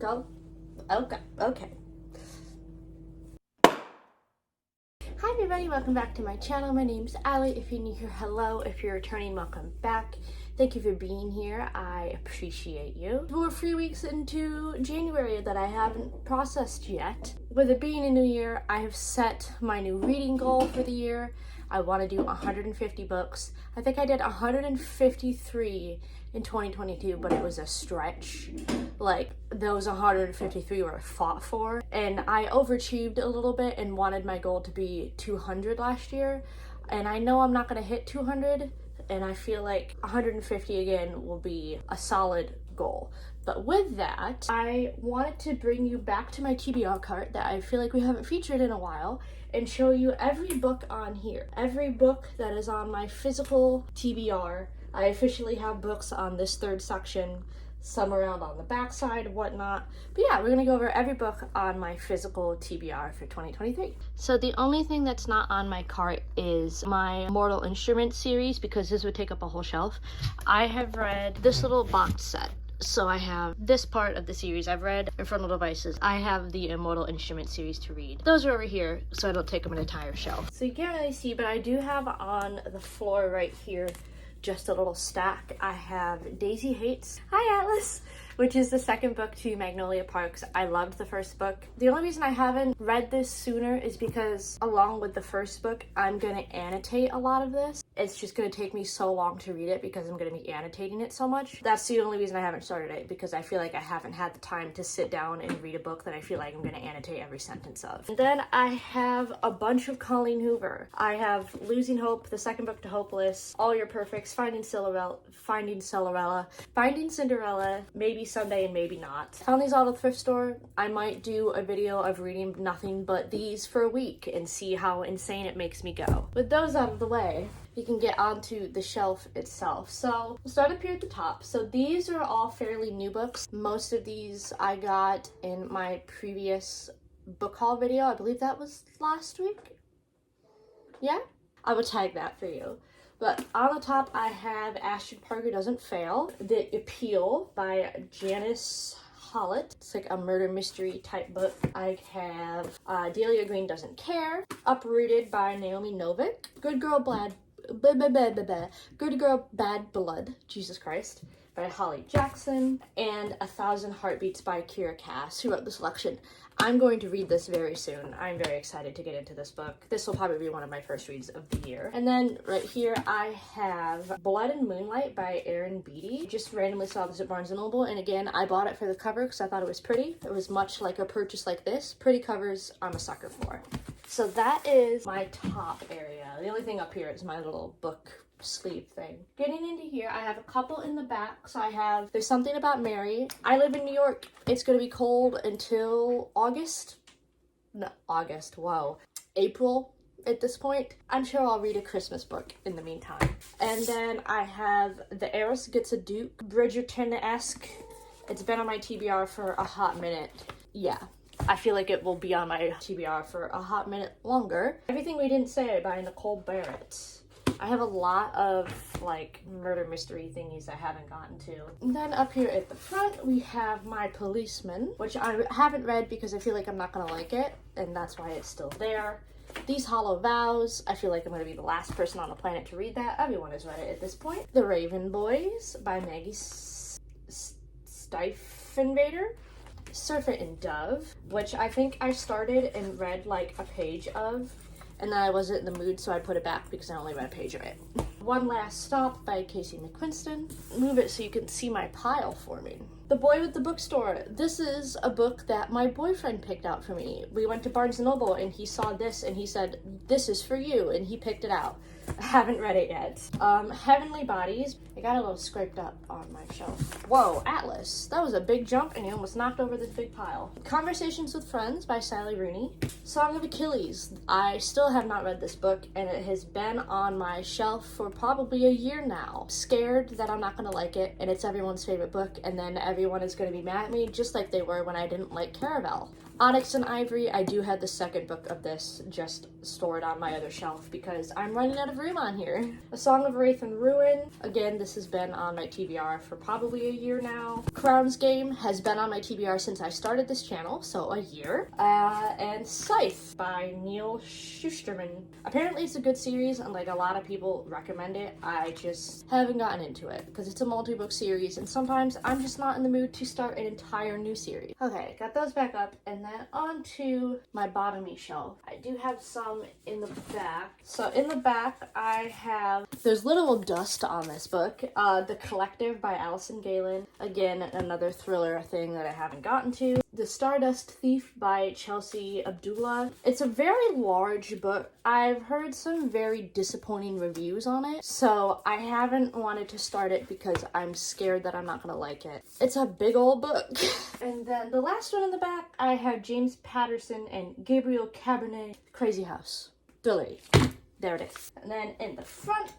intro. Okay. Hi everybody, welcome back to my channel. My name's Allie. If you're new here, hello. If you're returning, welcome back. Thank you for being here. I appreciate you. We're 3 weeks into January that I haven't processed yet. With it being a new year, I have set my new reading goal for the year. I want to do 150 books. I think I did 153 in 2022, but it was a stretch. Like, those 153 were fought for, and I overachieved a little bit and wanted my goal to be 200 last year, and I know I'm not going to hit 200, and I feel like 150 again will be a solid goal. But with that, I wanted to bring you back to my TBR cart that I feel like we haven't featured in a while and show you every book on here. Every book that is on my physical TBR. I officially have books on this third section, some around on the backside, whatnot. But yeah, we're gonna go over every book on my physical TBR for 2023. So the only thing that's not on my cart is my Mortal Instruments series, because this would take up a whole shelf. I have read this little box set. So I have this part of the series. I've read Infernal Devices. I have the Immortal Instruments series to read. Those are over here, so I don't take up an entire shelf. So you can't really see, but I do have on the floor right here just a little stack. I have Daisy Hates. Hi Atlas! Which is the second book to Magnolia Parks. I loved the first book. The only reason I haven't read this sooner is because along with the first book, I'm gonna annotate a lot of this. It's just gonna take me so long to read it because I'm gonna be annotating it so much. That's the only reason I haven't started it, because I feel like I haven't had the time to sit down and read a book that I feel like I'm gonna annotate every sentence of. And then I have a bunch of Colleen Hoover. I have Losing Hope, the second book to Hopeless, All Your Perfects, Finding Cinderella, Maybe Someday and Maybe Not. Found these all at the thrift store. I might do a video of reading nothing but these for a week and see how insane it makes me go. With those out of the way, you can get onto the shelf itself. So we'll start up here at the top. So these are all fairly new books. Most of these I got in my previous book haul video. I believe that was last week. Yeah? I will tag that for you. But on the top, I have Ashton Parker Doesn't Fail, The Appeal by Janice Hollett. It's like a murder mystery type book. I have Delia Green Doesn't Care, Uprooted by Naomi Novik, Good Girl Bad Blood, Jesus Christ, by Holly Jackson, and 1,000 Heartbeats by Kira Cass, who wrote the selection. I'm going to read this very soon. I'm very excited to get into this book. This will probably be one of my first reads of the year. And then right here I have Blood and Moonlight by Erin Beatty. Just randomly saw this at Barnes & Noble, and again, I bought it for the cover because I thought it was pretty. It was much like a purchase like this. Pretty covers I'm a sucker for. So that is my top area. The only thing up here is my little book sleeve thing. Getting into here, I have a couple in the back. So I have There's Something About Mary. I live in New York. It's going to be cold until April at this point. I'm sure I'll read a Christmas book in the meantime. And then I have The Heiress Gets a Duke, Bridgerton-esque. It's been on my TBR for a hot minute. Yeah. I feel like it will be on my TBR for a hot minute longer. Everything We Didn't Say by Nicole Barrett. I have a lot of like murder mystery thingies I haven't gotten to. And then up here at the front, we have My Policeman, which I haven't read because I feel like I'm not gonna like it, and that's why it's still there. These Hollow Vows, I feel like I'm gonna be the last person on the planet to read that. Everyone has read it at this point. The Raven Boys by Maggie Stiefenvater. Serpent and Dove, which I think I started and read like a page of, and then I wasn't in the mood, so I put it back because I only read a page of it. One Last Stop by Casey McQuiston. Move it so you can see my pile forming. The Boy with the Bookstore. This is a book that my boyfriend picked out for me. We went to Barnes & Noble and he saw this and he said, "This is for you," and he picked it out. I haven't read it yet. Heavenly Bodies. I got a little scraped up on my shelf. Whoa, Atlas. That was a big jump and he almost knocked over this big pile. Conversations with Friends by Sally Rooney. Song of Achilles. I still have not read this book and it has been on my shelf for probably a year now. Scared that I'm not gonna like it and it's everyone's favorite book and then everyone is gonna be mad at me just like they were when I didn't like Caravel. Onyx and Ivory, I do have the second book of this just stored on my other shelf because I'm running out of room on here. A Song of Wraith and Ruin, again, this has been on my TBR for probably a year now. Crown's Game has been on my TBR since I started this channel, so a year. And Scythe by Neil Shusterman. Apparently it's a good series and like a lot of people recommend it. I just haven't gotten into it because it's a multi-book series and sometimes I'm just not in the mood to start an entire new series. Okay, got those back up and then onto my bottomy shelf. I do have some in the back. So in the back I have, there's little dust on this book, The Collective by Alison Galen. Again, another thriller thing that I haven't gotten to. The Stardust Thief by Chelsea Abdullah. It's a very large book. I've heard some very disappointing reviews on it, so I haven't wanted to start it because I'm scared that I'm not gonna like it. It's a big old book. And then the last one in the back, I have James Patterson and Gabriel Cabernet, Crazy House. Delivery. There it is. And then in the front,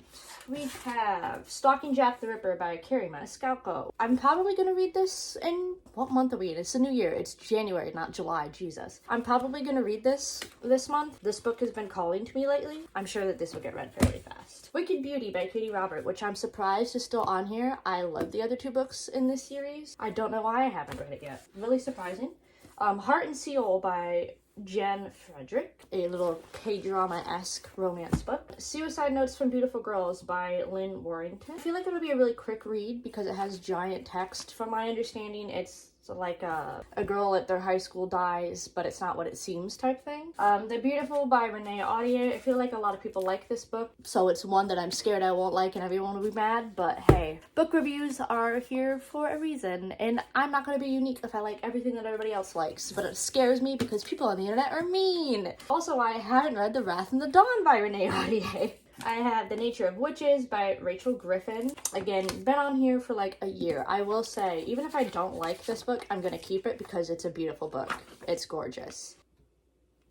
we have Stalking Jack the Ripper by Carrie Maniscalco. I'm probably going to read this in, what month are we in? It's the new year. It's January, not July. Jesus. I'm probably going to read this month. This book has been calling to me lately. I'm sure that this will get read fairly fast. Wicked Beauty by Katie Robert, which I'm surprised is still on here. I love the other two books in this series. I don't know why I haven't read it yet. Really surprising. Heart and Seal by Jen Frederick, a little K-drama-esque romance book. Suicide Notes from Beautiful Girls by Lynn Warrington. I feel like it'll be a really quick read because it has giant text. From my understanding, it's like a girl at their high school dies, but it's not what it seems type thing. The Beautiful by Renee Audier. I feel like a lot of people like this book, so it's one that I'm scared I won't like and everyone will be mad, but hey, book reviews are here for a reason, and I'm not going to be unique if I like everything that everybody else likes, but it scares me because people on the internet are mean. Also, I haven't read The Wrath and the Dawn by Renee Audier. I have The Nature of Witches by Rachel Griffin. Again, been on here for like a year. I will say, even if I don't like this book, I'm going to keep it because it's a beautiful book. It's gorgeous.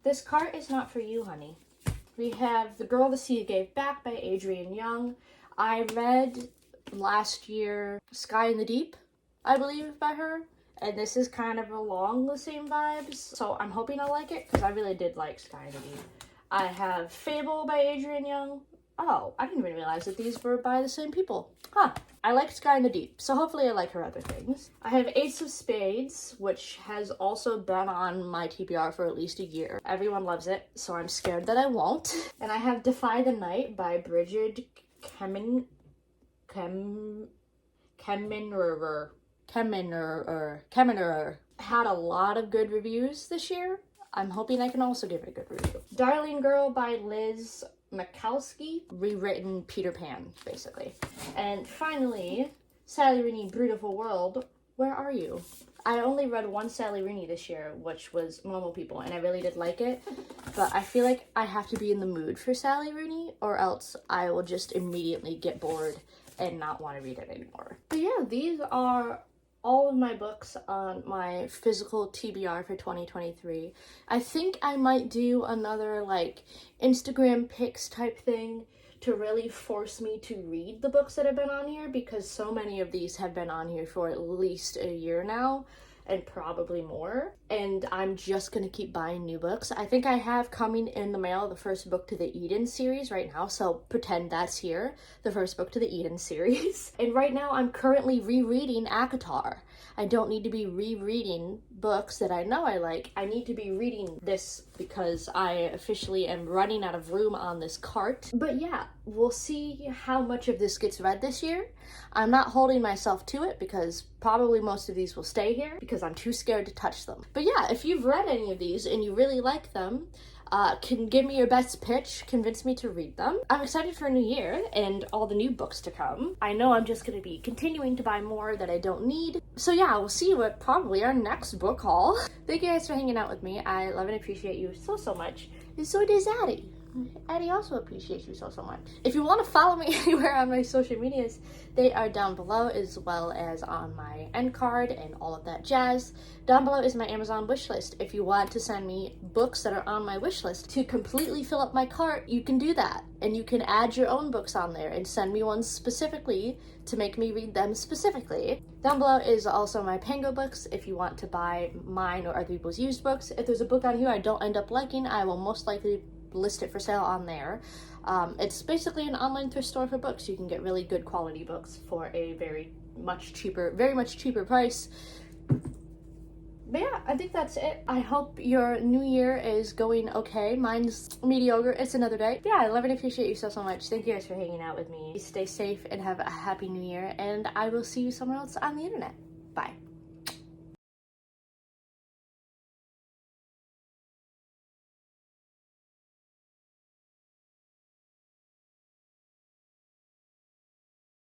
This Cart Is Not For You, Honey. We have The Girl the Sea Gave Back by Adrienne Young. I read last year Sky in the Deep, I believe, by her. And this is kind of along the same vibes. So I'm hoping I like it because I really did like Sky in the Deep. I have Fable by Adrienne Young. Oh, I didn't even realize that these were by the same people. Huh. I like Sky in the Deep, so hopefully I like her other things. I have Ace of Spades, which has also been on my TBR for at least a year. Everyone loves it, so I'm scared that I won't. And I have Defy the Night by Bridget Kemenerer. Had a lot of good reviews this year. I'm hoping I can also give it a good review. Darling Girl by Liz Mikowski, rewritten Peter Pan, basically. And finally, Sally Rooney, Beautiful World, Where Are You? I only read one Sally Rooney this year, which was Normal People, and I really did like it, but I feel like I have to be in the mood for Sally Rooney, or else I will just immediately get bored and not want to read it anymore. But yeah, these are all of my books on my physical TBR for 2023. I think I might do another like Instagram pics type thing to really force me to read the books that have been on here, because so many of these have been on here for at least a year now and probably more, and I'm just gonna keep buying new books. I think I have coming in the mail the first book to the Eden series right now, so pretend that's here, the first book to the Eden series. And right now I'm currently rereading ACOTAR. I don't need to be rereading books that I know I like. I need to be reading this because I officially am running out of room on this cart. But yeah, we'll see how much of this gets read this year. I'm not holding myself to it because probably most of these will stay here because I'm too scared to touch them. But yeah, if you've read any of these and you really like them, can give me your best pitch, convince me to read them. I'm excited for a new year and all the new books to come. I know I'm just going to be continuing to buy more that I don't need. So yeah, we'll see you at probably our next book haul. Thank you guys for hanging out with me. I love and appreciate you so much. And so does Addie. Eddie also appreciates you so much. If you want to follow me anywhere on my social medias, they are down below, as well as on my end card and all of that jazz. Down below is my Amazon wish list. If you want to send me books that are on my wish list to completely fill up my cart, you can do that. And you can add your own books on there and send me ones specifically to make me read them specifically. Down below is also my Pango books if you want to buy mine or other people's used books. If there's a book on here I don't end up liking, I will most likely list it for sale on there. It's basically an online thrift store for books. You can get really good quality books for a very much cheaper price. But yeah, I think that's it. I hope your new year is going okay. Mine's mediocre. It's another day. Yeah, I love and appreciate you so much. Thank you guys for hanging out with me. Stay safe and have a happy new year, and I will see you somewhere else on the internet. Bye.